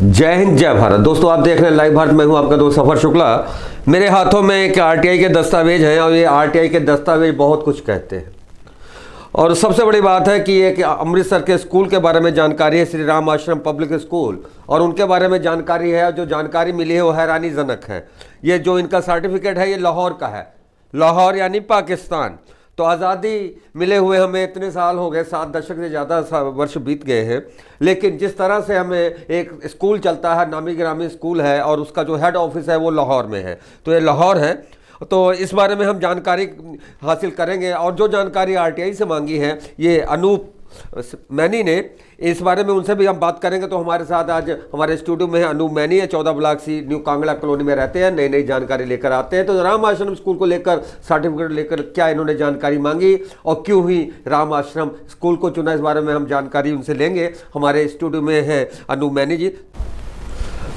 जय हिंद जय भारत। दोस्तों आप देख रहे हैं लाइव भारत। मैं हूं आपका दोस्त सफर शुक्ला। मेरे हाथों में एक आरटीआई के दस्तावेज हैं और ये आरटीआई के दस्तावेज बहुत कुछ कहते हैं। और सबसे बड़ी बात है कि एक अमृतसर के स्कूल के बारे में जानकारी है, श्री राम आश्रम पब्लिक स्कूल, और उनके बारे में जानकारी है। जो जानकारी मिली है वो हैरानीजनक है। ये जो इनका सर्टिफिकेट है ये लाहौर का है, लाहौर यानी पाकिस्तान। तो आज़ादी मिले हुए हमें इतने साल हो गए, 7 दशक से ज़्यादा वर्ष बीत गए हैं, लेकिन जिस तरह से हमें एक स्कूल चलता है, नामी गिरामी स्कूल है, और उसका जो हेड ऑफिस है वो लाहौर में है। तो ये लाहौर है। तो इस बारे में हम जानकारी हासिल करेंगे। और जो जानकारी आरटीआई से मांगी है ये अनूप मैनी ने, इस बारे में उनसे भी हम बात करेंगे। तो हमारे साथ आज हमारे स्टूडियो में अनूप मैनी है, 14 block C New Kangra Colony में रहते हैं, नई नई जानकारी लेकर आते हैं। तो राम आश्रम स्कूल को लेकर, सर्टिफिकेट लेकर क्या इन्होंने जानकारी मांगी और क्यों ही राम आश्रम स्कूल को चुना, इस बारे में हम जानकारी उनसे लेंगे। हमारे स्टूडियो में है अनूप मैनी जी।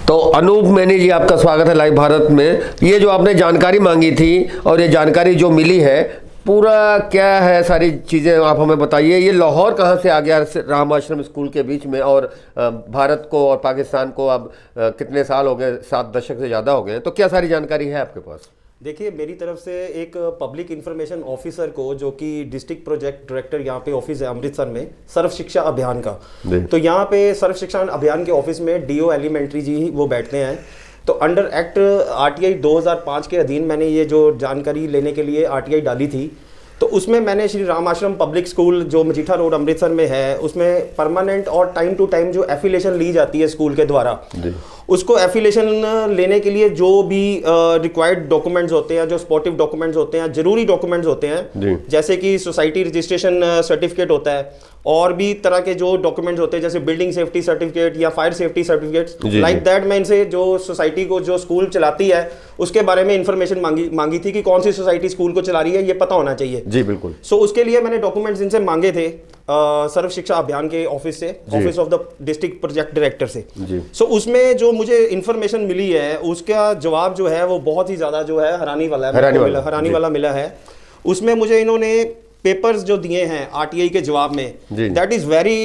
तो अनूप मैनी जी, आपका स्वागत है लाइव भारत में। ये जो आपने जानकारी मांगी थी और ये जानकारी जो मिली है, पूरा क्या है, सारी चीज़ें आप हमें बताइए। ये लाहौर कहाँ से आ गया राम आश्रम स्कूल के बीच में, और भारत को और पाकिस्तान को अब कितने साल हो गए, 7 दशक से ज़्यादा हो गए, तो क्या सारी जानकारी है आपके पास? देखिए, मेरी तरफ से एक पब्लिक इंफॉर्मेशन ऑफिसर को, जो कि डिस्ट्रिक्ट प्रोजेक्ट डायरेक्टर यहाँ पे ऑफिस है अमृतसर में, सर्व शिक्षा अभियान का, तो यहाँ पे सर्व शिक्षा अभियान के ऑफिस में डीओ एलिमेंट्री जी वो बैठते हैं। तो अंडर एक्ट आरटीआई 2005 के अधीन मैंने ये जो जानकारी लेने के लिए आरटीआई डाली थी, तो उसमें मैंने श्री राम आश्रम पब्लिक स्कूल जो मजीठा रोड अमृतसर में है, उसमें परमानेंट और टाइम टू टाइम जो एफिलेशन ली जाती है स्कूल के द्वारा, उसको एफिलेशन लेने के लिए जो भी रिक्वायर्ड डॉक्यूमेंट्स होते हैं, जो सपोर्टिव डॉक्यूमेंट्स होते हैं, जरूरी डॉक्यूमेंट्स होते हैं, जैसे कि सोसाइटी रजिस्ट्रेशन सर्टिफिकेट होता है, और भी तरह के जो डॉक्यूमेंट्स होते हैं, जैसे बिल्डिंग सेफ्टी सर्टिफिकेट या fire safety certificate, like that. मैं इनसे जो सोसाइटी को, जो स्कूल चलाती है, उसके बारे में इंफॉर्मेशन मांगी थी कि कौन सी सोसाइटी स्कूल को चला रही है, ये पता होना चाहिए। जी बिल्कुल। सो उसके लिए मैंने डॉक्यूमेंट्स इनसे मांगे थे सर्व शिक्षा अभियान के ऑफिस से, office of the district project director से। सो उसमें जो मुझे इंफॉर्मेशन मिली है, उसका जवाब जो है वो बहुत ही ज्यादा जो है हैरानी वाला मिला है। उसमें मुझे इन्होंने पेपर्स जो दिए हैं आरटीआई के जवाब में, दैट इज वेरी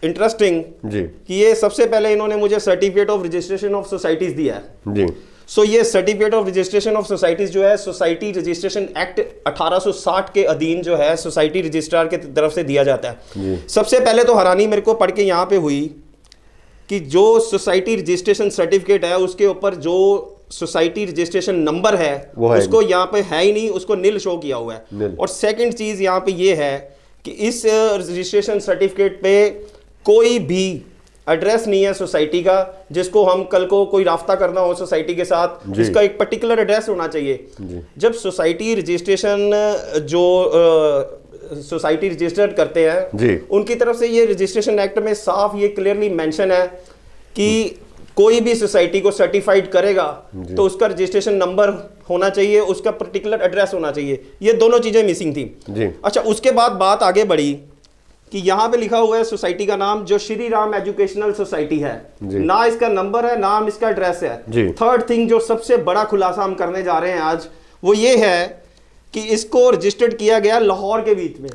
इंटरेस्टिंग कि ये सबसे पहले इन्होंने मुझे certificate of registration of societies दिया है। सो ये certificate of registration of societies जो है, सोसाइटी रजिस्ट्रेशन एक्ट 1860 के अधीन जो है सोसाइटी रजिस्ट्रार के तरफ से दिया जाता है। सबसे पहले तो हैरानी मेरे को पढ़ के यहाँ पे हुई कि जो सोसाइटी रजिस्ट्रेशन सर्टिफिकेट है, उसके ऊपर जो सोसाइटी रजिस्ट्रेशन नंबर है उसको यहाँ पे है ही नहीं, उसको नील शो किया हुआ है। और सेकंड चीज यहाँ पे ये है कि इस रजिस्ट्रेशन सर्टिफिकेट पे कोई भी एड्रेस नहीं है सोसाइटी का, जिसको हम कल को कोई राफ्ता करना हो सोसाइटी के साथ, इसका एक पर्टिकुलर एड्रेस होना चाहिए। जब सोसाइटी रजिस्ट्रेशन जो सोसाइटी रजिस्टर्ड करते हैं, उनकी तरफ से ये रजिस्ट्रेशन एक्ट में साफ ये क्लियरली मेंशन है कि कोई भी सोसाइटी को सर्टिफाइड करेगा तो उसका रजिस्ट्रेशन नंबर होना चाहिए, उसका पर्टिकुलर एड्रेस होना चाहिए। ये दोनों चीजें मिसिंग थी। अच्छा, उसके बाद बात आगे बढ़ी कि यहाँ पे लिखा हुआ है सोसाइटी का नाम, जो श्री राम एजुकेशनल सोसाइटी है, ना इसका नंबर है, ना इसका एड्रेस है। थर्ड थिंग, जो सबसे बड़ा खुलासा हम करने जा रहे हैं आज, वो ये है कि इसको रजिस्टर्ड किया गया लाहौर के बीच में,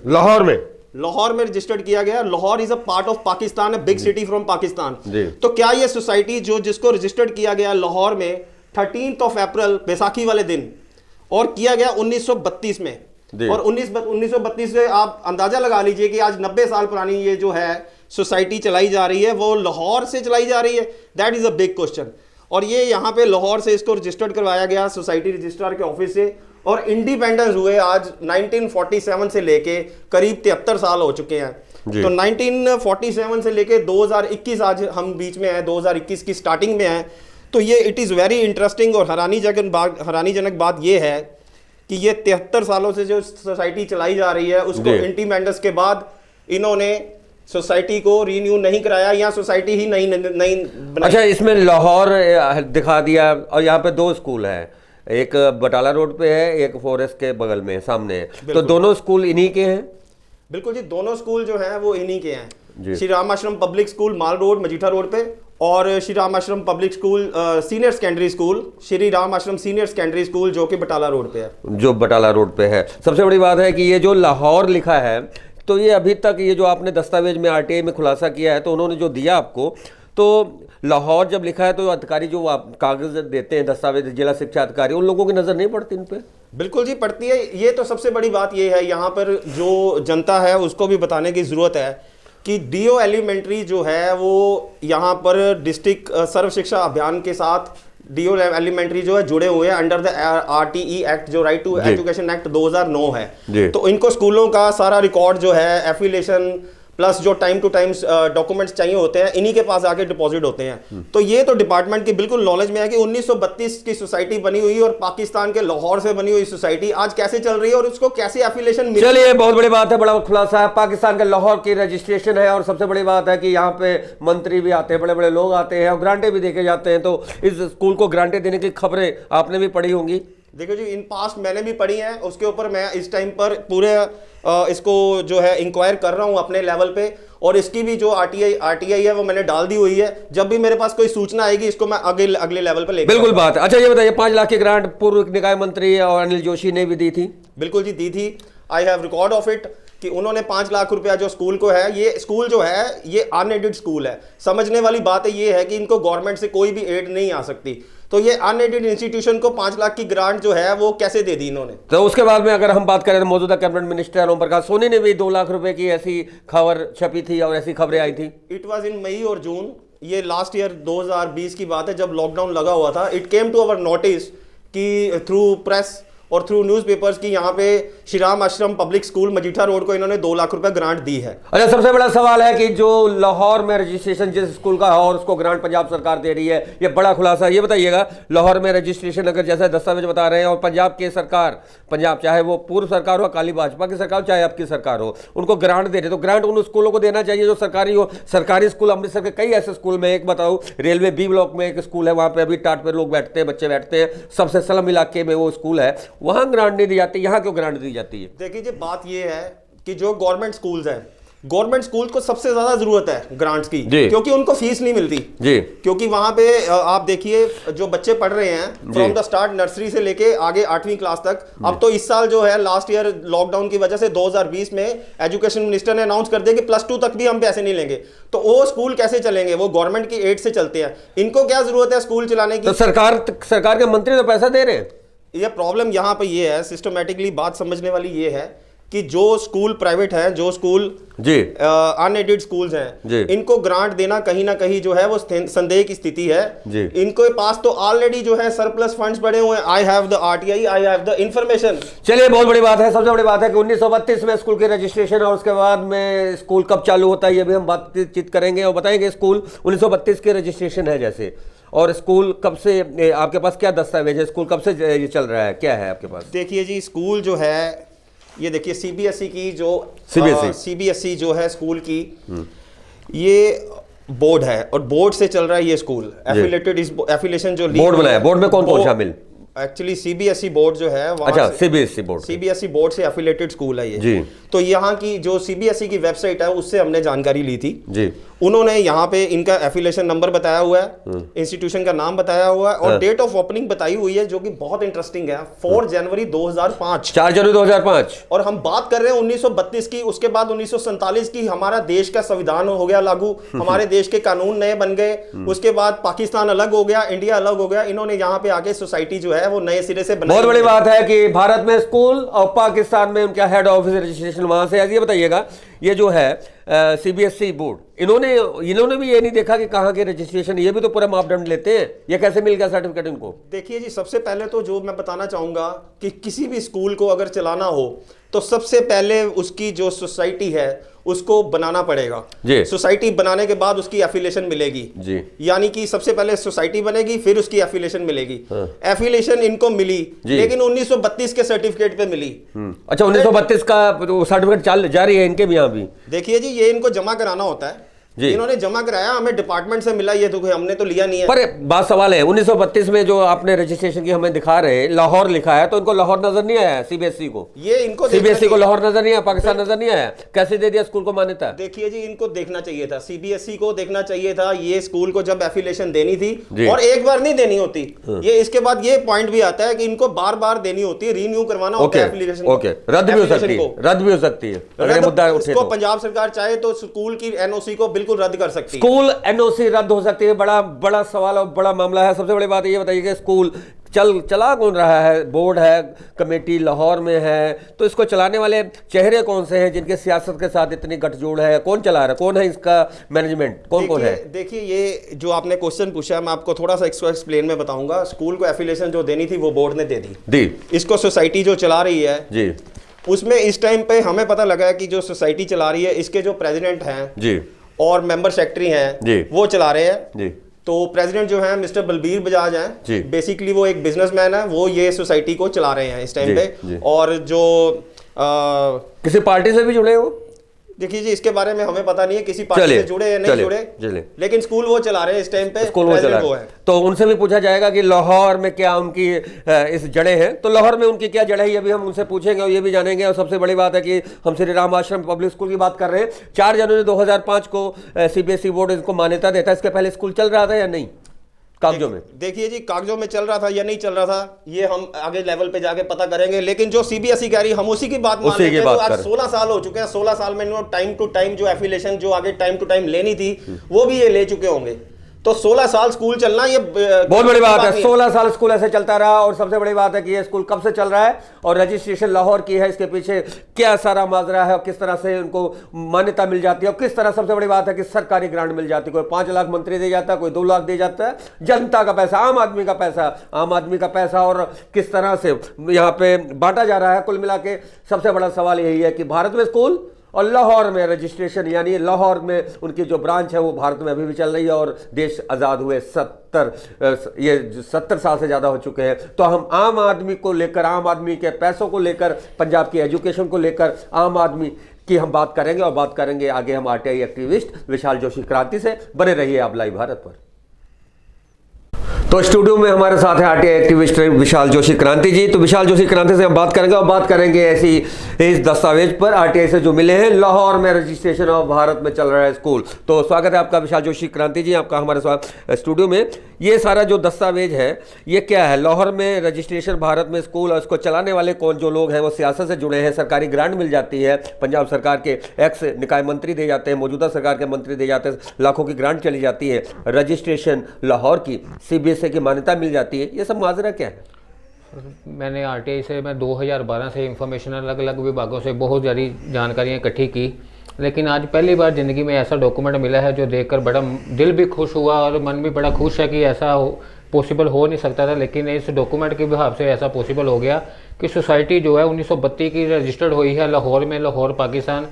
लाहौर में रजिस्टर्ड किया गया। Lahore is a part of Pakistan, है बिग सिटी फ्रॉम पाकिस्तान। तो क्या ये सोसाइटी जिसको रजिस्टर्ड किया गया लाहौर में 13 अप्रैल बैसाखी वाले दिन, और किया गया 1932 में, और 1932 से आप अंदाजा लगा लीजिए कि आज 90 साल पुरानी ये जो है सोसाइटी चलाई जा रही है, वो लाहौर से चलाई जा रही है। That is a big question. और ये यहाँ पे लाहौर से इसको रजिस्टर्ड करवाया गया सोसाइटी रजिस्ट्रार के ऑफिस से, और इंडिपेंडेंस हुए आज 1947 से लेके करीब 73 साल हो चुके हैं। तो 1947 से लेके 2021 आज हम बीच में हैं, 2021 की स्टार्टिंग में है। तो ये इट इज़ वेरी इंटरेस्टिंग और हैरानीजनक बात ये है कि ये 73 सालों से जो सोसाइटी चलाई जा रही है, उसको इंडिपेंडेंस के बाद इन्होंने सोसाइटी को रीन्यू नहीं कराया, या सोसाइटी ही नहीं बनाई। अच्छा, इसमें लाहौर दिखा दिया, और यहाँ पे 2 स्कूल है, एक बटाला रोड पे है, एक फॉरेस्ट के बगल में सामने है। तो दोनों स्कूल इन्हीं के हैं? बिल्कुल जी, दोनों स्कूल जो हैं वो इन्हीं के हैं। श्री राम आश्रम पब्लिक स्कूल माल रोड मजीठा रोड पे, और श्री राम आश्रम public school senior secondary school, Shri Ram आश्रम सीनियर सेकेंडरी स्कूल, जो कि बटाला रोड पे है। जो बटाला रोड पे है। सबसे बड़ी बात है कि ये जो लाहौर लिखा है, तो ये अभी तक ये जो आपने दस्तावेज में आरटीआई में खुलासा किया है, तो उन्होंने जो दिया आपको, तो लाहौर जब लिखा है तो अधिकारी जो कागज देते हैं, दस्तावेज, जिला शिक्षा अधिकारी, उन लोगों की नजर नहीं पड़ती इन पे? बिल्कुल जी पड़ती है। ये तो सबसे बड़ी बात ये है, यहाँ पर जो जनता है उसको भी बताने की जरूरत है कि डीओ एलिमेंट्री जो है वो यहाँ पर डिस्ट्रिक्ट सर्व शिक्षा अभियान के साथ डीओ एलिमेंट्री जो है जुड़े हुए हैं अंडर द आरटीई एक्ट, जो राइट टू एजुकेशन एक्ट 2009 है। तो इनको स्कूलों का सारा रिकॉर्ड जो है, एफिलिएशन प्लस जो टाइम टू टाइम डॉक्यूमेंट्स चाहिए होते हैं, इन्हीं के पास आके डिपॉजिट होते हैं। तो ये तो डिपार्टमेंट की बिल्कुल नॉलेज में है कि 1932 की सोसाइटी बनी हुई और पाकिस्तान के लाहौर से बनी हुई सोसाइटी आज कैसे चल रही है और उसको कैसे एफिलिएशन मिली। चलिए, बहुत बड़ी बात है, बड़ा खुलासा है। पाकिस्तान के लाहौर की रजिस्ट्रेशन है और सबसे बड़ी बात है कि यहाँ पे मंत्री भी आते हैं, बड़े बड़े लोग आते हैं और ग्रांटें भी देके जाते हैं। तो इस स्कूल को ग्रांटें देने की खबरें आपने भी पढ़ी होंगी। देखो जी, इन पास्ट मैंने भी पढ़ी हैं, उसके ऊपर मैं इस टाइम पर पूरे इसको जो है इंक्वायर कर रहा हूं अपने लेवल पे, और इसकी भी जो आरटीआई है वो मैंने डाल दी हुई है। जब भी मेरे पास कोई सूचना आएगी इसको मैं अगले लेवल पे लेकर। बिल्कुल बात है। अच्छा ये बताइए, 5 लाख की ग्रांट पूर्व निकाय मंत्री और अनिल जोशी ने भी दी थी? बिल्कुल जी दी थी। I have record of it कि उन्होंने 5 लाख रुपया जो स्कूल को है, ये स्कूल जो है ये अनएडेड स्कूल है। समझने वाली बात है ये है कि इनको गवर्नमेंट से कोई भी एड नहीं आ सकती, तो ये अनएडेड इंस्टीट्यूशन को 5 लाख की ग्रांट जो है वो कैसे दे दी इन्होंने। तो उसके बाद में अगर हम बात करें तो मौजूदा कैबिनेट मिनिस्टर ओम प्रकाश सोनी ने भी 2 लाख रुपए की ऐसी खबर छपी थी और ऐसी खबरें आई थी। इट वॉज इन मई और जून, ये लास्ट ईयर 2020 की बात है जब लॉकडाउन लगा हुआ था। It came to our notice कि थ्रू प्रेस और थ्रू न्यूज़पेपर्स की यहाँ पे श्री राम आश्रम पब्लिक स्कूल मजीठा रोड को इन्होंने 2 लाख रुपए ग्रांट दी है। अच्छा, सबसे बड़ा सवाल है कि जो लाहौर में रजिस्ट्रेशन जिस स्कूल का है और उसको ग्रांट पंजाब सरकार दे रही है, ये बड़ा खुलासा। ये बताइएगा, लाहौर में रजिस्ट्रेशन अगर जैसा दस्तावेज बता रहे हैं और पंजाब की सरकार, पंजाब चाहे वो पूर्व सरकार हो, अकाली भाजपा की सरकार हो, चाहे आपकी सरकार हो, उनको ग्रांट दे रहे, तो ग्रांट उन स्कूलों को देना चाहिए जो सरकारी हो। सरकारी स्कूल अमृतसर के कई ऐसे स्कूल में, एक बताओ, रेलवे बी ब्लॉक में एक स्कूल है, वहां पे अभी टाट पे लोग बैठते हैं, बच्चे बैठते हैं, सबसे स्लम इलाके में वो स्कूल है, वहां ग्रांट नहीं दी जाती, यहाँ क्यों ग्रांट दी जाती है? देखिए जी, बात ये है कि जो गवर्नमेंट स्कूल्स हैं, गवर्नमेंट स्कूल को सबसे ज्यादा जरूरत है ग्रांट्स की, क्योंकि उनको फीस नहीं मिलती जी। क्योंकि वहां पे आप देखिए जो बच्चे पढ़ रहे हैं फ्रॉम द स्टार्ट, नर्सरी से लेके आगे 8वीं क्लास तक। अब तो इस साल जो है लास्ट ईयर लॉकडाउन की वजह से 2020 में एजुकेशन मिनिस्टर ने अनाउंस कर दिया कि +2 तक भी हम पैसे नहीं लेंगे। तो वो स्कूल कैसे चलेंगे? वो गवर्नमेंट की एड से चलते हैं। इनको क्या जरूरत है स्कूल चलाने की? तो सरकार के मंत्री तो पैसा दे रहे हैं। ये प्रॉब्लम यहाँ पे ये है, सिस्टमैटिकली बात समझने वाली ये है कि जो स्कूल प्राइवेट हैं, जो स्कूल जी अनएडेड स्कूल्स हैं, इनको ग्रांट देना कहीं ना कहीं जो है वो संदेह की स्थिति है जी। इनके पास तो ऑलरेडी जो है सरप्लस फंड्स पड़े हुए हैं। I have the RTI, I have the information. चलिए, बहुत बड़ी बात है। सबसे बड़ी बात है कि 1932 में स्कूल की रजिस्ट्रेशन और उसके बाद में स्कूल कब चालू होता है ये भी हम बातचीत करेंगे और बताएंगे। स्कूल 1932 की रजिस्ट्रेशन है जैसे, और स्कूल कब से, आपके पास क्या दस्तावेज है, स्कूल कब से ये चल रहा है, क्या है आपके पास? देखिए जी, स्कूल जो है ये देखिए सीबीएसई की जो सीबीएसई जो है स्कूल की, ये बोर्ड है और बोर्ड से चल रहा है ये स्कूल। एफिलेटेड एफिलेशन जो बोर्ड बनाया, बोर्ड में कौन कौन शामिल? एक्चुअली सीबीएसई बोर्ड जो है, अच्छा सीबीएसई बोर्ड से एफिलेटेड स्कूल है ये जी। तो यहाँ की जो सीबीएसई की वेबसाइट है उससे हमने जानकारी ली थी जी। उन्होंने यहाँ पे इनका एफिलिएशन नंबर बताया हुआ है, इंस्टीट्यूशन का नाम बताया हुआ है और डेट ऑफ ओपनिंग बताई हुई है, जो कि बहुत इंटरेस्टिंग है। 4 जनवरी 2005, 4 जनवरी 2005। और हम बात कर रहे हैं 1932 की। उसके बाद 1947 की हमारा देश का संविधान हो गया लागू, हमारे देश के कानून नए बन गए। उसके बाद पाकिस्तान अलग हो गया, इंडिया अलग हो गया। इन्होंने यहाँ पे आके सोसाइटी जो है वो नए सिरे से बनाई। बहुत बड़ी बात है कि भारत में स्कूल और पाकिस्तान में उनका हेड ऑफिस रजिस्ट्रेशन वहां से। ये बताइएगा, ये जो है सीबीएसई बोर्ड, इन्होंने भी ये नहीं देखा कि कहाँ के रजिस्ट्रेशन, ये भी तो पूरा मापदंड लेते हैं, ये कैसे मिल गया सर्टिफिकेट इनको? देखिए जी, सबसे पहले तो जो मैं बताना चाहूंगा कि किसी भी स्कूल को अगर चलाना हो तो सबसे पहले उसकी जो सोसाइटी है उसको बनाना पड़ेगा जी। सोसाइटी बनाने के बाद उसकी एफिलिएशन मिलेगी जी। यानी कि सबसे पहले सोसाइटी बनेगी, फिर उसकी एफिलिएशन मिलेगी। एफिलिएशन इनको मिली लेकिन 1932 के सर्टिफिकेट पे मिली। अच्छा, 1932 का सर्टिफिकेट जारी है इनके भी यहाँ भी? देखिए जी, ये इनको जमा कराना होता है, इन्होंने जमा कराया, हमें डिपार्टमेंट से मिला, ये तो हमने तो लिया नहीं है। पर बात सवाल है, 1932 में जो आपने रजिस्ट्रेशन की हमें दिखा रहे लाहौर लिखा है, तो इनको लाहौर नजर नहीं आया सीबीएसई को? ये इनको सीबीएसई को लाहौर नजर नहीं आया, पाकिस्तान नजर नहीं आया, कैसे दे दिया स्कूल को मान्यता? देखिए जी, इनको देखना चाहिए था, सीबीएसई को देखना चाहिए था ये स्कूल को जब एफिलिएशन देनी थी, और एक बार नहीं देनी होती ये। इसके बाद ये पॉइंट भी आता है कि इनको बार बार देनी होती है, रीन्यू करवाना होता है एफिलिएशन। रद्द भी हो सकती है, अगर मुद्दा उठे तो। पंजाब सरकार चाहे तो स्कूल की एनओसी को बिल्कुल बिल्कुल रद्द कर सकती है। स्कूल एनओसी रद्द हो सकती है, बड़ा बड़ा सवाल और बड़ा मामला है। सबसे बड़ी बात ये बताइए कि स्कूल चला कौन रहा है? बोर्ड है, कमेटी लाहौर में है, तो इसको चलाने वाले चेहरे कौन से हैं जिनके सियासत के साथ इतनी गठजोड़ है? कौन चला रहा है? कौन है इसका मैनेजमेंट? कौन है? देखिए, ये जो आपने क्वेश्चन पूछा, मैं आपको थोड़ा सा एक्सप्लेन में बताऊंगा। स्कूल को एफिलिएशन जो देनी थी वो बोर्ड ने दे दी। इसको सोसाइटी जो चला रही है जी, उसमें इस टाइम पे हमें पता लगा है कि जो सोसाइटी चला रही है इसके जो प्रेसिडेंट हैं जी और मेंबर सेक्रेटरी हैं वो चला रहे हैं जी। तो प्रेसिडेंट जो है मिस्टर बलबीर बजाज हैं, बेसिकली वो एक बिजनेसमैन है, वो ये सोसाइटी को चला रहे हैं इस टाइम पे। और जो किसी पार्टी से भी जुड़े हो? देखिए जी, इसके बारे में हमें पता नहीं है किसी पार्टी से जुड़े या नहीं जुड़े, लेकिन स्कूल वो चला रहे हैं इस टाइम पे, स्कूल वो चला रहे हैं। तो उनसे भी पूछा जाएगा कि लाहौर में क्या उनकी इस जड़ें हैं, तो लाहौर में उनकी क्या जड़ें हैं ये भी हम उनसे पूछेंगे और ये भी जानेंगे। और सबसे बड़ी बात है कि हम श्री राम आश्रम पब्लिक स्कूल की बात कर रहे हैं। 4 जनवरी 2005 को CBSE बोर्ड इसको मान्यता देता है। इसके पहले स्कूल चल रहा था या नहीं कागजों में? देखिए जी, कागजों में चल रहा था या नहीं चल रहा था ये हम आगे लेवल पे जाके पता करेंगे, लेकिन जो CBSE कह रही हम उसी की बात मान रहे हैं। तो आज 16 साल हो चुके हैं, 16 साल में इन्होंने टाइम टू टाइम जो एफिलिएशन जो आगे टाइम टू टाइम लेनी थी वो भी ये ले चुके होंगे। तो 16 साल स्कूल चलना ये बहुत बड़ी बात है। 16 साल स्कूल ऐसे चलता रहा। और सबसे बड़ी बात है कि ये स्कूल कब से चल रहा है और रजिस्ट्रेशन लाहौर की है, इसके पीछे क्या सारा माजरा है और किस तरह से उनको मान्यता मिल जाती है और किस तरह, सबसे बड़ी बात है कि सरकारी ग्रांट मिल जाती है। कोई 5 लाख मंत्री दे जाता है, कोई 2 लाख दे जाता है, जनता का पैसा, आम आदमी का पैसा और किस तरह से यहाँ पे बांटा जा रहा है। कुल मिला के सबसे बड़ा सवाल यही है कि भारत में स्कूल और लाहौर में रजिस्ट्रेशन, यानी लाहौर में उनकी जो ब्रांच है वो भारत में अभी भी चल रही है। और देश आज़ाद हुए 70 साल से ज़्यादा हो चुके हैं। तो हम आम आदमी को लेकर, आम आदमी के पैसों को लेकर, पंजाब की एजुकेशन को लेकर, आम आदमी की हम बात करेंगे और बात करेंगे आगे हम RTI एक्टिविस्ट विशाल जोशी क्रांति से। बने रहिए आप लाइव भारत पर। तो स्टूडियो में हमारे साथ है RTI एक्टिविस्ट विशाल जोशी क्रांति जी। तो विशाल जोशी क्रांति से हम बात करेंगे और बात करेंगे ऐसी इस दस्तावेज पर RTI से जो मिले हैं, लाहौर में रजिस्ट्रेशन और भारत में चल रहा है स्कूल। तो स्वागत है आपका विशाल जोशी क्रांति जी, आपका हमारे साथ स्टूडियो में। ये सारा जो दस्तावेज है ये क्या है? लाहौर में रजिस्ट्रेशन, भारत में स्कूल, और इसको चलाने वाले कौन जो लोग हैं वो सियासत से जुड़े हैं, सरकारी ग्रांट मिल जाती है, पंजाब सरकार के एक्स निकाय मंत्री दे जाते हैं, मौजूदा सरकार के मंत्री दे जाते हैं, लाखों की ग्रांट चली जाती है, रजिस्ट्रेशन लाहौर की, CBSE की मान्यता मिल जाती है। ये सब माजरा क्या है? मैंने RTI से 2012 से इंफॉर्मेशन अलग अलग विभागों से बहुत सारी जानकारियाँ इकट्ठी की, लेकिन आज पहली बार ज़िंदगी में ऐसा डॉक्यूमेंट मिला है जो देखकर बड़ा दिल भी खुश हुआ और मन भी बड़ा खुश है कि ऐसा पॉसिबल हो नहीं सकता था, लेकिन इस डॉक्यूमेंट के हिसाब से ऐसा पॉसिबल हो गया कि सोसाइटी जो है 1932 की रजिस्टर्ड हुई है लाहौर में। लाहौर पाकिस्तान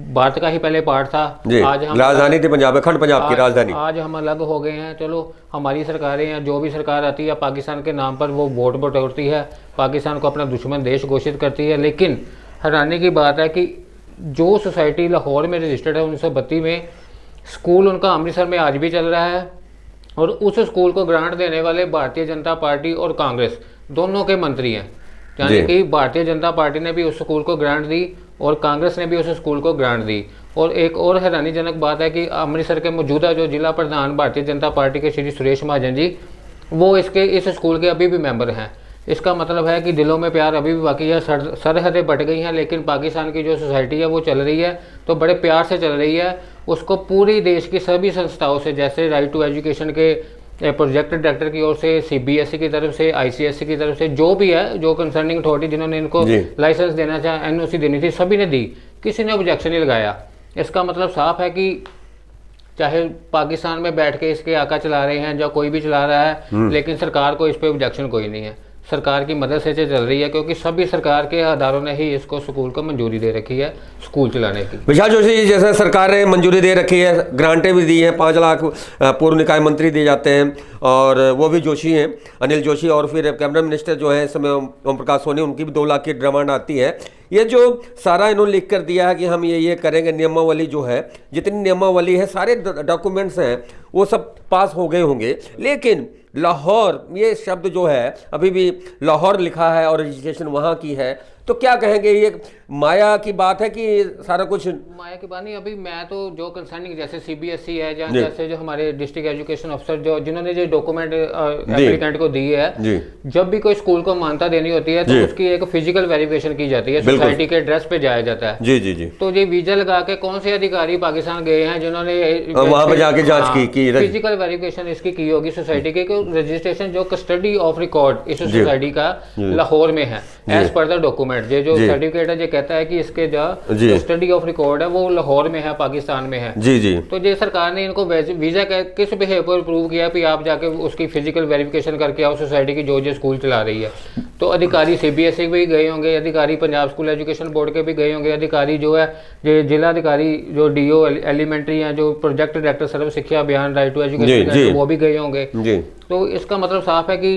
भारत का ही पहले पार्ट था। आज हम राजधानी थी पंजाब, अखंड पंजाब की राजधानी। आज हम अलग हो गए हैं। चलो, हमारी सरकारें या जो भी सरकार आती है पाकिस्तान के नाम पर वो वोट बटोरती है, पाकिस्तान को अपना दुश्मन देश घोषित करती है। लेकिन हैरानी की बात है कि जो सोसाइटी लाहौर में रजिस्टर्ड है 1932 में, स्कूल उनका अमृतसर में आज भी चल रहा है और उस स्कूल को ग्रांट देने वाले भारतीय जनता पार्टी और कांग्रेस दोनों के मंत्री हैं। यानी कि भारतीय जनता पार्टी ने भी उस स्कूल को ग्रांट दी और कांग्रेस ने भी उस स्कूल को ग्रांट दी। और एक और हैरानीजनक बात है कि अमृतसर के मौजूदा जो जिला प्रधान भारतीय जनता पार्टी के श्री सुरेश महाजन जी, वो इस स्कूल के अभी भी मेंबर हैं। इसका मतलब है कि दिलों में प्यार अभी भी बाकी है। सरहदें बट गई हैं, लेकिन पाकिस्तान की जो सोसाइटी है वो चल रही है, तो बड़े प्यार से चल रही है। उसको पूरी देश की सभी संस्थाओं से, जैसे राइट टू एजुकेशन के प्रोजेक्ट डायरेक्टर की ओर से, CBSE की तरफ से, ICSE की तरफ से, जो भी है, जो कंसर्निंग अथॉरिटी जिन्होंने इनको लाइसेंस देना चाहे, NOC देनी थी, सभी ने दी, किसी ने ऑब्जेक्शन नहीं लगाया। इसका मतलब साफ है कि चाहे पाकिस्तान में बैठ के इसके आका चला रहे हैं या कोई भी चला रहा है, लेकिन सरकार को इस पर ऑब्जेक्शन कोई नहीं है। सरकार की मदद से चल रही है, क्योंकि सभी सरकार के अदारों ने ही इसको स्कूल को मंजूरी दे रखी है स्कूल चलाने की। विशाल जोशी जी, जैसे सरकार ने मंजूरी दे रखी है, ग्रांटें भी दी हैं, 5 लाख पूर्व निकाय मंत्री दिए जाते हैं और वो भी जोशी हैं, अनिल जोशी, और फिर कैबिनेट मिनिस्टर जो है इस समय ओम प्रकाश सोनी, उनकी भी 2 लाख की डिमांड आती है। ये जो सारा इन्होंने लिख कर दिया है कि हम ये करेंगे, नियमावली जो है, जितनी नियमावली है, सारे डॉक्यूमेंट्स हैं, वो सब पास हो गए होंगे, लेकिन लाहौर ये शब्द जो है अभी भी लाहौर लिखा है और रजिस्ट्रेशन वहाँ की है। तो क्या कहेंगे, ये माया की बात है कि सारा कुछ? माया की बात नहीं, अभी मैं तो जो कंसर्निंग जैसे सीबीएसई है जी। जैसे जो हमारे डिस्ट्रिक्ट एजुकेशन अफसर जो जिन्होंने जो डॉक्यूमेंट जी। एप्लीकेंट को दी है, जी। जब भी कोई स्कूल को मान्यता देनी होती है तो जी। उसकी एक फिजिकल वेरिफिकेशन की जाती है, बिल्कुल। सोसाइटी के एड्रेस पे जाया जाता है। जी जी जी। तो ये वीजा लगा के कौन से अधिकारी पाकिस्तान गए हैं जिन्होंने वहां पे जाके जांच की फिजिकल वेरिफिकेशन इसकी की होगी सोसाइटी के, रजिस्ट्रेशन जो कस्टडी ऑफ रिकॉर्ड इस सोसाइटी का लाहौर में है एज पर द डॉक्यूमेंट। ये जो सर्टिफिकेट है ये कहता है कि इसके जो कस्टडी ऑफ रिकॉर्ड है वो लाहौर में है, पाकिस्तान में है। जी जी। तो ये सरकार ने इनको वीजा किस बिहेव पर प्रूव किया कि आप जाके उसकी फिजिकल वेरिफिकेशन करके आओ सोसाइटी की जो स्कूल चला रही है। तो अधिकारी सीबीएसई भी गए होंगे, अधिकारी पंजाब स्कूल एजुकेशन बोर्ड के भी गए होंगे, अधिकारी जो है ये जिला अधिकारी जो डीओ एलिमेंट्री हैं, जो प्रोजेक्ट डायरेक्टर सर्व शिक्षा अभियान राइट टू एजुकेशन वो भी गए होंगे। तो इसका मतलब साफ है कि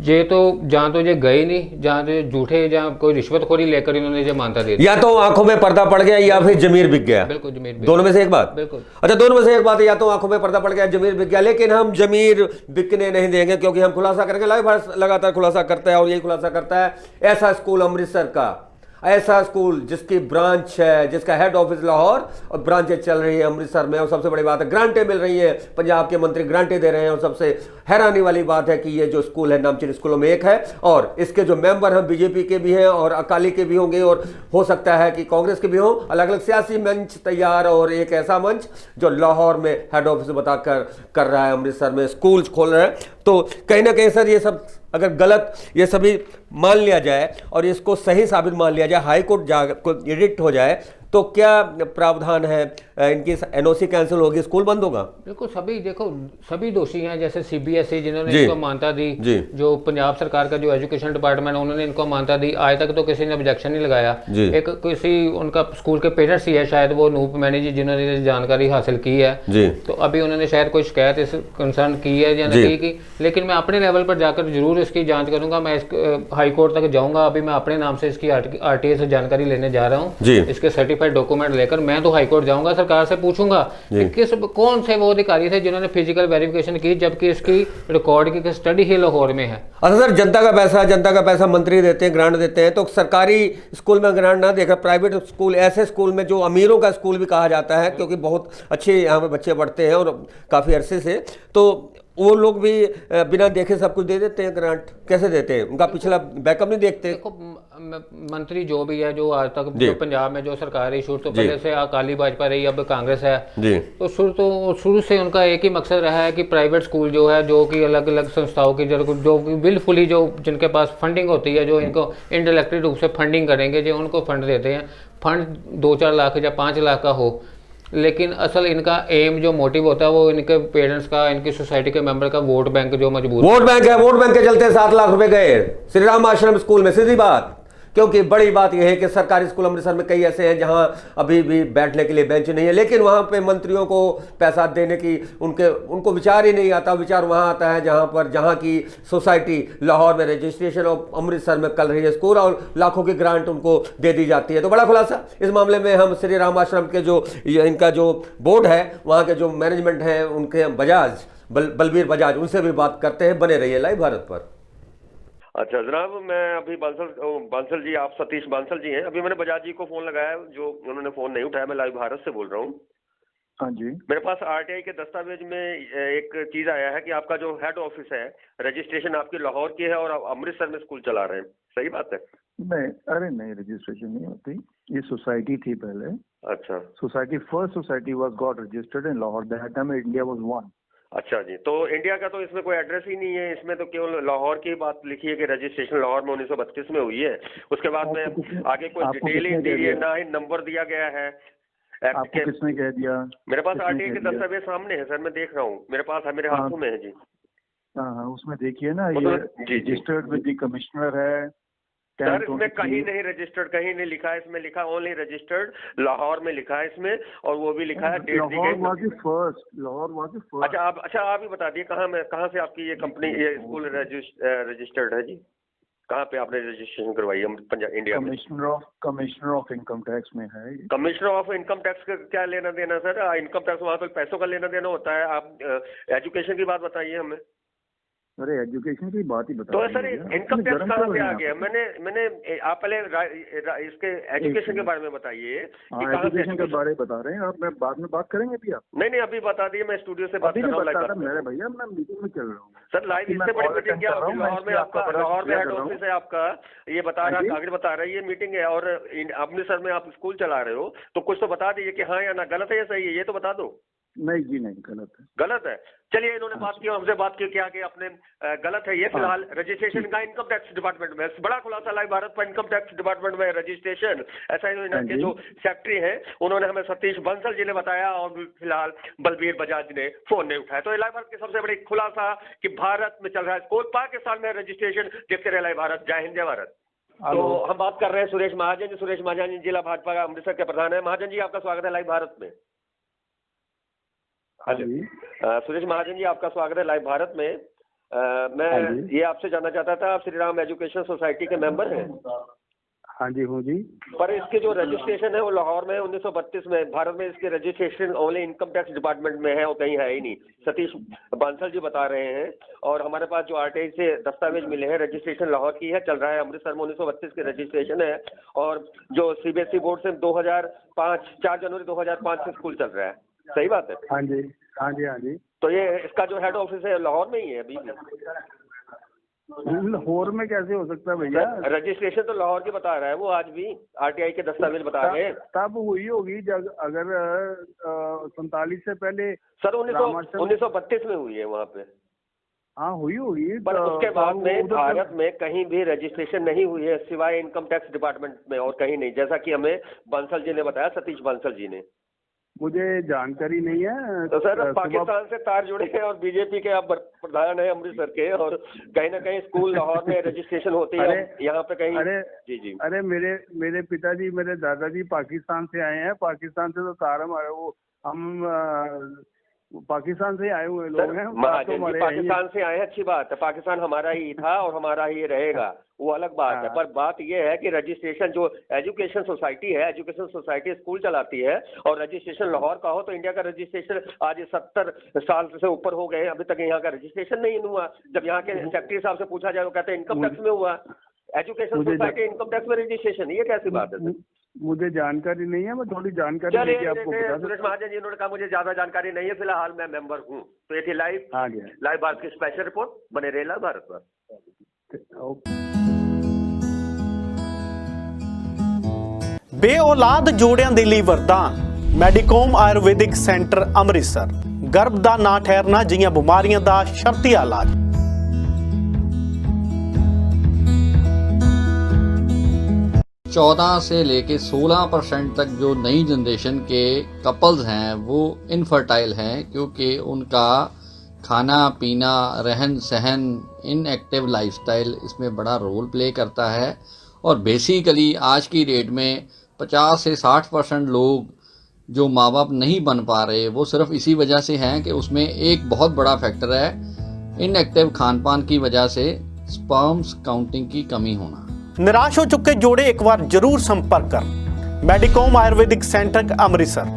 ये तो जहाँ तो ये गए नहीं, जहाँ तो झूठे जहाँ कोई रिश्वतखोरी लेकर इन्होंने ये मानता दे दिया, या तो आंखों में पर्दा पड़ गया या फिर जमीर बिक गया। बिल्कुल जमीर, दोनों में से एक बात। बिल्कुल। अच्छा, दोनों में से एक बात है, या तो आंखों में पर्दा पड़ गया, जमीर बिक गया। लेकिन हम जमीर बिकने नहीं देंगे, क्योंकि हम खुलासा करेंगे। लाइव भारत लगातार खुलासा करता है और यही खुलासा करता है। ऐसा स्कूल अमृतसर का, ऐसा स्कूल जिसकी ब्रांच है, जिसका हेड ऑफिस लाहौर और ब्रांचें चल रही है अमृतसर में, और सबसे बड़ी बात है ग्रांटें मिल रही हैं, पंजाब के मंत्री ग्रांटें दे रहे हैं। और सबसे हैरानी वाली बात है कि ये जो स्कूल है नामचीन स्कूलों में एक है, और इसके जो मेंबर हैं बीजेपी के भी हैं और अकाली के भी होंगे, और हो सकता है कि कांग्रेस के भी हों। अलग अलग सियासी मंच तैयार, और एक ऐसा मंच जो लाहौर में हेड ऑफिस बताकर कर रहा है, अमृतसर में स्कूल खोल रहा है। तो कहीं ना कहीं सर ये सब अगर गलत ये सभी मान लिया जाए और इसको सही साबित मान लिया जाए, हाई कोर्ट को एडिक्ट हो जाए, तो क्या प्रावधान है? इनकी एनओसी कैंसिल होगी, स्कूल बंद होगा? बिल्कुल। सभी देखो, सभी दोषी हैं, जैसे सीबीएसई जिन्होंने इनको मान्यता दी, जो पंजाब सरकार का जो एजुकेशन डिपार्टमेंट उन्होंने इनको मान्यता दी, आज तक तो किसी ने ऑब्जेक्शन नहीं लगाया। एक किसी उनका स्कूल के पेरेंट्स ही है शायद, वो नूप मैनी जी, जिन्होंने जानकारी हासिल की है। तो अभी उन्होंने शायद कोई शिकायत इस कंसर्न की है या नहीं की, लेकिन मैं अपने लेवल पर जाकर जरूर इसकी जांच करूंगा। मैं हाई कोर्ट तक जाऊंगा। अभी मैं अपने नाम से इसकी आरटीए से जानकारी लेने जा रहा हूँ, इसके सर्टिफाइड डॉक्यूमेंट लेकर मैं तो हाई कोर्ट जाऊंगा, सरकार से पूछूंगा कि कौन से वो अधिकारी थे जिन्होंने फिजिकल वेरिफिकेशन की, जबकि इसकी रिकॉर्ड की स्टडी ही लाहौर में है। अच्छा सर, जनता का पैसा मंत्री देते हैं, ग्रांट देते हैं, तो सरकारी स्कूल में ग्रांट ना देकर प्राइवेट स्कूल, ऐसे स्कूल में जो अमीरों का स्कूल भी कहा जाता है, क्योंकि बहुत अच्छे यहाँ पे बच्चे पढ़ते हैं और काफ़ी अरसे से, तो वो लोग भी बिना देखे सब कुछ दे देते हैं ग्रांट। कैसे देते हैं? उनका पिछला बैकअप नहीं देखते? देखो, मंत्री जो भी है, जो आज तक जो पंजाब में जो सरकार है, शुरू तो पहले से अकाली भाजपा रही, अब कांग्रेस है, तो शुरू से उनका एक ही मकसद रहा है कि प्राइवेट स्कूल जो है, जो कि अलग अलग संस्थाओं की जो विलफुली जो जिनके पास फंडिंग होती है, जो इनको इनडायरेक्टली रूप से फंडिंग करेंगे, जो उनको फंड देते हैं, फंड 2-4 लाख या 5 लाख का हो, लेकिन असल इनका एम जो मोटिव होता है वो इनके पेरेंट्स का, इनकी सोसाइटी के मेंबर का वोट बैंक जो मजबूत, वोट बैंक है। वोट बैंक के चलते 7 लाख रुपए गए श्री राम आश्रम स्कूल में, सीधी बात। क्योंकि बड़ी बात यह है कि सरकारी स्कूल अमृतसर में कई ऐसे हैं जहां अभी भी बैठने के लिए बेंच नहीं है, लेकिन वहां पे मंत्रियों को पैसा देने की उनको विचार ही नहीं आता। विचार वहां आता है जहां की सोसाइटी लाहौर में रजिस्ट्रेशन और अमृतसर में कर रही है स्कूल, और लाखों की ग्रांट उनको दे दी जाती है। तो बड़ा खुलासा इस मामले में हम श्री राम आश्रम के जो इनका जो बोर्ड है, वहां के जो मैनेजमेंट है, उनके बलबीर बजाज, उनसे भी बात करते हैं। बने रहिए लाइव भारत पर। अच्छा जनाब, मैं अभी बांसल जी, आप सतीश बांसल जी हैं। अभी मैंने बजाज जी को फोन लगाया, जो उन्होंने फोन नहीं उठाया। मैं लाइव भारत से बोल रहा हूँ। हाँ जी। मेरे पास आरटीआई के दस्तावेज में एक चीज आया है कि आपका जो हेड ऑफिस है, रजिस्ट्रेशन आपकी लाहौर की है और आप अमृतसर में स्कूल चला रहे हैं, सही बात है? नहीं, अरे नहीं, रजिस्ट्रेशन नहीं होती। ये सोसाइटी थी पहले। अच्छा। Society, first society was got registered in Lahore. That time India was one. अच्छा जी, तो इंडिया का तो इसमें कोई एड्रेस ही नहीं है, इसमें तो केवल लाहौर की बात लिखी है कि रजिस्ट्रेशन लाहौर में 1932 में हुई है। उसके बाद में आगे कोई डिटेल ही दी है, ना ही नंबर दिया गया है। आपको किसने कह दिया? मेरे पास आरटीआई के दस्तावेज सामने है सर, मैं देख रहा हूँ, मेरे पास है, मेरे हाथों में है जी। हाँ, उसमें देखिए ना, ये रजिस्टर्ड विद द कमिश्नर है। सर इसमें कहीं नहीं रजिस्टर्ड, कहीं नहीं लिखा है, इसमें लिखा ओनली रजिस्टर्ड लाहौर में लिखा है इसमें, और वो भी लिखा है डेट दी गई। Lahore was the first. अच्छा आप ही बता दिए कहाँ से आपकी ये कंपनी, ये स्कूल रजिस्टर्ड है जी? कहाँ पे आपने रजिस्ट्रेशन करवाई है पंजाब इंडिया में? कमिश्नर ऑफ इनकम टैक्स में है। कमिश्नर ऑफ इनकम टैक्स का क्या लेना देना सर? इनकम टैक्स वहाँ तो पैसों का लेना देना होता है। आप एजुकेशन की बात बताइए हमें। अरे एजुकेशन की बात ही बता तो रहे सर हैं भैया, इनकम इसमें टैक्स गरम कहाँ क्यों से हैं आ आप? गया? मैंने आप पहले इसके एजुकेशन के बारे में बताइए कि हाँ, कहाँ से एजुकेशन के बारे में बता रहे हैं आप, मैं बाद में बात करेंगे भी आप। नहीं अभी बता दिए, मैं स्टूडियो से बात अभी कर नहीं रहा हूँ बता लाइव रहा बात मेरे भैया, मैं मीटिंग में चल रहा हूँ सर लाइव मैं इससे बड़ी कॉल मीटिंग क्या अटेंड कर रहा होगी? हूँ, मैं लाहौर में इसलिए आपका, आपका लाहौर में बड़ा हेड कर रहा ऑफिस है आपका, ये बता रहा, हाँ जी। कागज बता रहा है, ये मीटिंग है, और अमृतसर में आप स्कूल चला रहे हो, तो कुछ तो बता दीजिए कि हाँ या ना, गलत है या सही है, ये तो बता दो। नहीं जी नहीं, गलत है। गलत है? चलिए, इन्होंने बात की, हमसे बात की क्या कि अपने गलत है ये, फिलहाल रजिस्ट्रेशन का इनकम टैक्स डिपार्टमेंट में बड़ा खुलासा लाइव भारत पर, इनकम टैक्स डिपार्टमेंट में रजिस्ट्रेशन, ऐसा इनके जो सेक्रेटरी हैं उन्होंने हमें सतीश बंसल जी ने बताया, और फिलहाल बलबीर बजाज ने फोन नहीं उठाया। तो लाइव भारत की सबसे बड़ी खुलासा कि भारत में चल रहा है स्कूल, पाकिस्तान में रजिस्ट्रेशन। देखते रहे लाइव भारत। जय हिंद, जय भारत। तो हम बात कर रहे हैं सुरेश महाजन जी। सुरेश महाजन जी जिला भाजपा अमृतसर के प्रधान है। महाजन जी आपका स्वागत है लाइव भारत में। सुरेश महाजन जी आपका स्वागत है लाइव भारत में। मैं ये आपसे जानना चाहता था, आप श्री राम एजुकेशन सोसाइटी के मेंबर हैं? हाँ जी, हूँ जी। पर इसके जो रजिस्ट्रेशन है वो लाहौर में 1932 में, भारत में इसके registration only income tax department में है और कहीं है ही नहीं। सतीश बांसल जी बता रहे हैं, और हमारे पास जो आरटीआई से दस्तावेज मिले हैं, रजिस्ट्रेशन लाहौर की है, चल रहा है अमृतसर में 1932 के रजिस्ट्रेशन है, और जो सीबीएसई बोर्ड से 2005 4 जनवरी 2005 से स्कूल चल रहा है। सही बात है? हाँ जी, हाँ जी, हाँ जी। तो ये इसका जो हेड ऑफिस है लाहौर में ही है अभी भी? लाहौर में कैसे हो सकता है भैया? रजिस्ट्रेशन तो लाहौर की बता रहा है वो, आज भी आरटीआई के दस्तावेज बता रहे हैं। तब हुई होगी जब, अगर 47 से पहले। सर 1932 में हुई है वहाँ पे। हाँ हुई होगी, पर उसके बाद में भारत में कहीं भी रजिस्ट्रेशन नहीं हुई है सिवाय इनकम टैक्स डिपार्टमेंट में, और कहीं नहीं, जैसा कि हमें बंसल जी ने बताया, सतीश बंसल जी ने। मुझे जानकारी नहीं है। तो सर पाकिस्तान से तार जुड़े हैं, और बीजेपी के आप प्रधान हैं अमृतसर के, और कहीं ना कहीं स्कूल लाहौर में रजिस्ट्रेशन होती है, यहाँ पे कहीं। अरे जी अरे मेरे पिताजी, मेरे दादाजी पाकिस्तान से आए हैं। पाकिस्तान से तो तार हमारे, वो हम पाकिस्तान से आए हुए लोग हैं। पाकिस्तान से आए हैं, अच्छी बात है, पाकिस्तान हमारा ही था और हमारा ही रहेगा, वो अलग बात है। पर बात यह है कि रजिस्ट्रेशन जो एजुकेशन सोसाइटी है, एजुकेशन सोसाइटी स्कूल चलाती है, और रजिस्ट्रेशन लाहौर का हो, तो इंडिया का रजिस्ट्रेशन आज 70 साल से ऊपर हो गए, अभी तक यहाँ का रजिस्ट्रेशन नहीं हुआ। जब यहाँ के सेक्रेटरी साहब से पूछा जाए, वो कहते हैं इनकम टैक्स में हुआ। एजुकेशन सोसाइटी इनकम टैक्स में रजिस्ट्रेशन, ये कैसी बात है? मुझे जानकारी नहीं है, मैं थोड़ी जानकारी लेके आपको बता दूं। सुरेश महाजन जी उन्होंने कहा मुझे ज्यादा जानकारी नहीं है, फिलहाल मैं मेंबर हूँ। तो ये थी लाइव भारत की स्पेशल रिपोर्ट। बने रहे लाइव भारत पर। बे औलाद जोड़िਆਂ ਦੇ ਲਈ ਵਰਦਾਨ ਮੈਡੀਕੋਮ ਆਯੁਰਵੈਦਿਕ ਸੈਂਟਰ ਅੰਮ੍ਰਿਤਸਰ। ਗਰਭ ਦਾ ਨਾ ਠਹਿਰਨਾ ਜਿਹੀਆਂ ਬਿਮਾਰੀਆਂ ਦਾ ਸ਼ਰਤੀ ਇਲਾਜ। 14 से लेके 16% तक जो नई जनरेशन के कपल्स हैं वो इनफर्टाइल हैं, क्योंकि उनका खाना पीना, रहन सहन, इनएक्टिव लाइफस्टाइल इसमें बड़ा रोल प्ले करता है। और बेसिकली आज की डेट में 50 से 60% लोग जो माँ बाप नहीं बन पा रहे, वो सिर्फ इसी वजह से हैं कि उसमें एक बहुत बड़ा फैक्टर है इनएक्टिव खान पान की वजह से स्पर्म्स काउंटिंग की कमी होना। निराश हो चुके जोड़े एक बार जरूर संपर्क कर मैडिकॉम आयुर्वेदिक सेंटर अमृतसर।